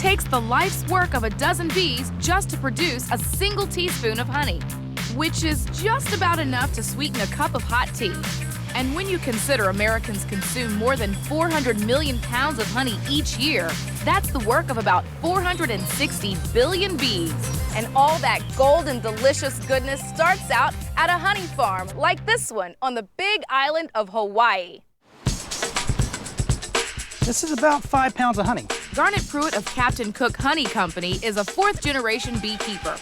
takes the life's work of a dozen bees just to produce a single teaspoon of honey, which is just about enough to sweeten a cup of hot tea. And when you consider Americans consume more than 400 million pounds of honey each year, that's the work of about 460 billion bees. And all that golden, delicious goodness starts out at a honey farm like this one on the big island of Hawaii. This is about 5 pounds of honey. Garnet Pruitt of Captain Cook Honey Company is a fourth-generation beekeeper.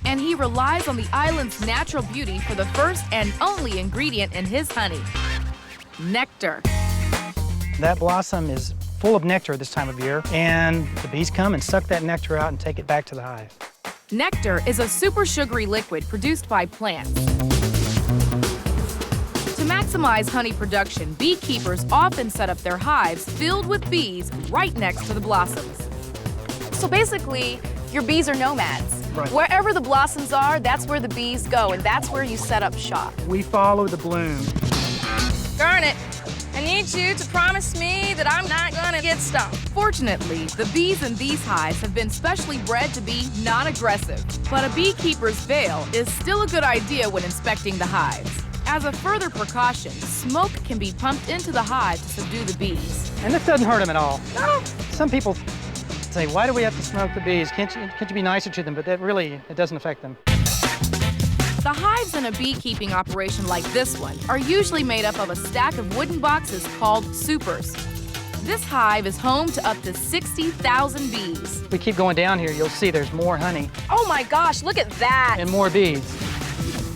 And he relies on the island's natural beauty for the first and only ingredient in his honey, nectar. That blossom is full of nectar this time of year, and the bees come and suck that nectar out and take it back to the hive. Nectar is a super sugary liquid produced by plants. To maximize honey production, beekeepers often set up their hives filled with bees right next to the blossoms. So basically, your bees are nomads. Right. Wherever the blossoms are, that's where the bees go, and that's where you set up shop. We follow the bloom. Garnet, I need you to promise me that I'm not gonna get stung. Fortunately, the bees in these hives have been specially bred to be non-aggressive. But a beekeeper's veil is still a good idea when inspecting the hives. As a further precaution, smoke can be pumped into the hive to subdue the bees. And this doesn't hurt them at all. No. Some people say, why do we have to smoke the bees? Can't you be nicer to them? But that really, it doesn't affect them. The hives in a beekeeping operation like this one are usually made up of a stack of wooden boxes called supers. This hive is home to up to 60,000 bees. We keep going down here, you'll see there's more honey. Oh my gosh, look at that. And more bees.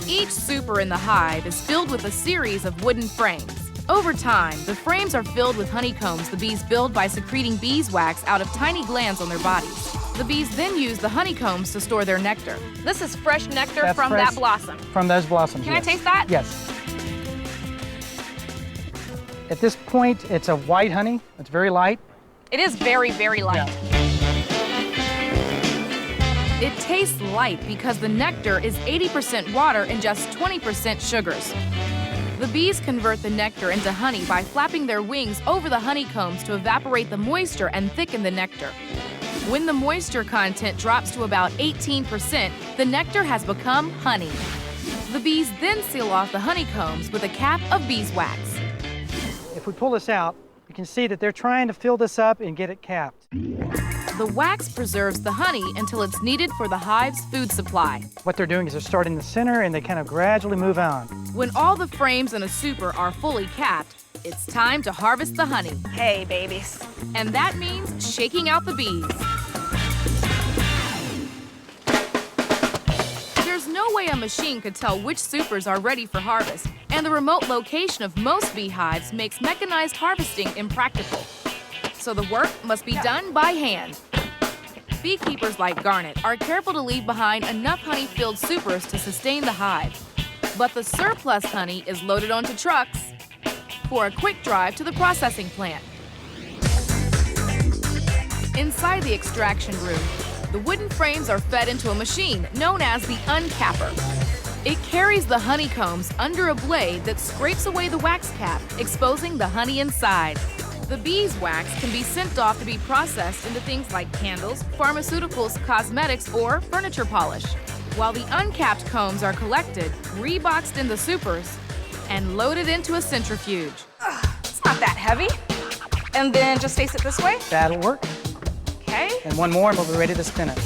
Each super in the hive is filled with a series of wooden frames. Over time, the frames are filled with honeycombs the bees build by secreting beeswax out of tiny glands on their bodies. The bees then use the honeycombs to store their nectar. This is fresh nectar That's from fresh that blossom. From those blossoms, Can yes. I taste that? Yes. At this point, it's a white honey. It's very light. It is very, very light. It tastes light because the nectar is 80% water and just 20% sugars. The bees convert the nectar into honey by flapping their wings over the honeycombs to evaporate the moisture and thicken the nectar. When the moisture content drops to about 18%, the nectar has become honey. The bees then seal off the honeycombs with a cap of beeswax. If we pull this out, you can see that they're trying to fill this up and get it capped. The wax preserves the honey until it's needed for the hive's food supply. What they're doing is they're starting in the center and they kind of gradually move on. When all the frames in a super are fully capped, it's time to harvest the honey. Hey, babies. And that means shaking out the bees. There's no way a machine could tell which supers are ready for harvest, and the remote location of most beehives makes mechanized harvesting impractical. So the work must be done by hand. Beekeepers like Garnet are careful to leave behind enough honey-filled supers to sustain the hive. But the surplus honey is loaded onto trucks for a quick drive to the processing plant. Inside the extraction room, the wooden frames are fed into a machine known as the uncapper. It carries the honeycombs under a blade that scrapes away the wax cap, exposing the honey inside. The beeswax can be sent off to be processed into things like candles, pharmaceuticals, cosmetics, or furniture polish, while the uncapped combs are collected, reboxed in the supers, and loaded into a centrifuge. It's not that heavy. And then just face it this way. That'll work. Okay. And one more and we'll be ready to spin it.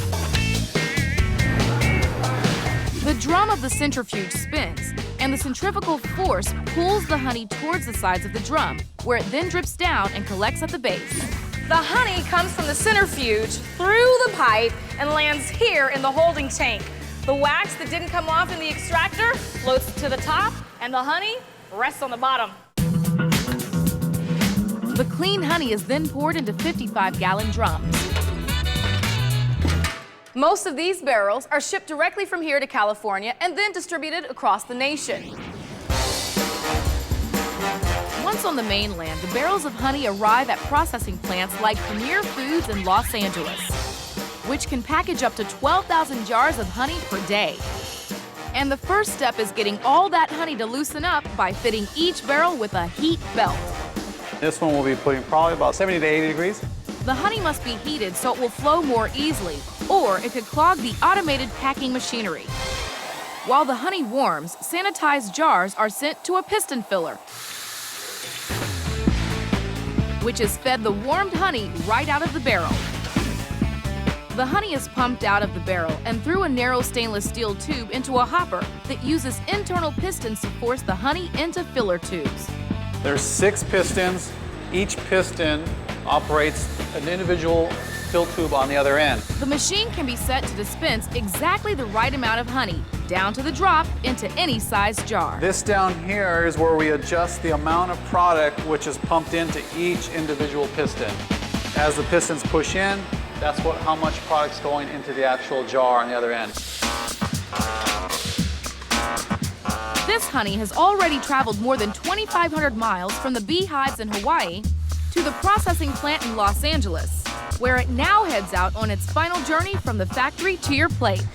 The drum of the centrifuge spins, and the centrifugal force pulls the honey towards the sides of the drum, where it then drips down and collects at the base. The honey comes from the centrifuge through the pipe and lands here in the holding tank. The wax that didn't come off in the extractor floats to the top, and the honey rests on the bottom. The clean honey is then poured into 55-gallon drums. Most of these barrels are shipped directly from here to California and then distributed across the nation. Once on the mainland, the barrels of honey arrive at processing plants like Premier Foods in Los Angeles, which can package up to 12,000 jars of honey per day. And the first step is getting all that honey to loosen up by fitting each barrel with a heat belt. This one will be putting probably about 70 to 80 degrees. The honey must be heated so it will flow more easily, or it could clog the automated packing machinery. While the honey warms, sanitized jars are sent to a piston filler, which is fed the warmed honey right out of the barrel. The honey is pumped out of the barrel and through a narrow stainless steel tube into a hopper that uses internal pistons to force the honey into filler tubes. There's 6 pistons. Each piston operates an individual fill tube on the other end. The machine can be set to dispense exactly the right amount of honey, down to the drop, into any size jar. This down here is where we adjust the amount of product which is pumped into each individual piston. As the pistons push in, that's how much product's going into the actual jar on the other end. This honey has already traveled more than 2,500 miles from the beehives in Hawaii to the processing plant in Los Angeles, where it now heads out on its final journey from the factory to your plate.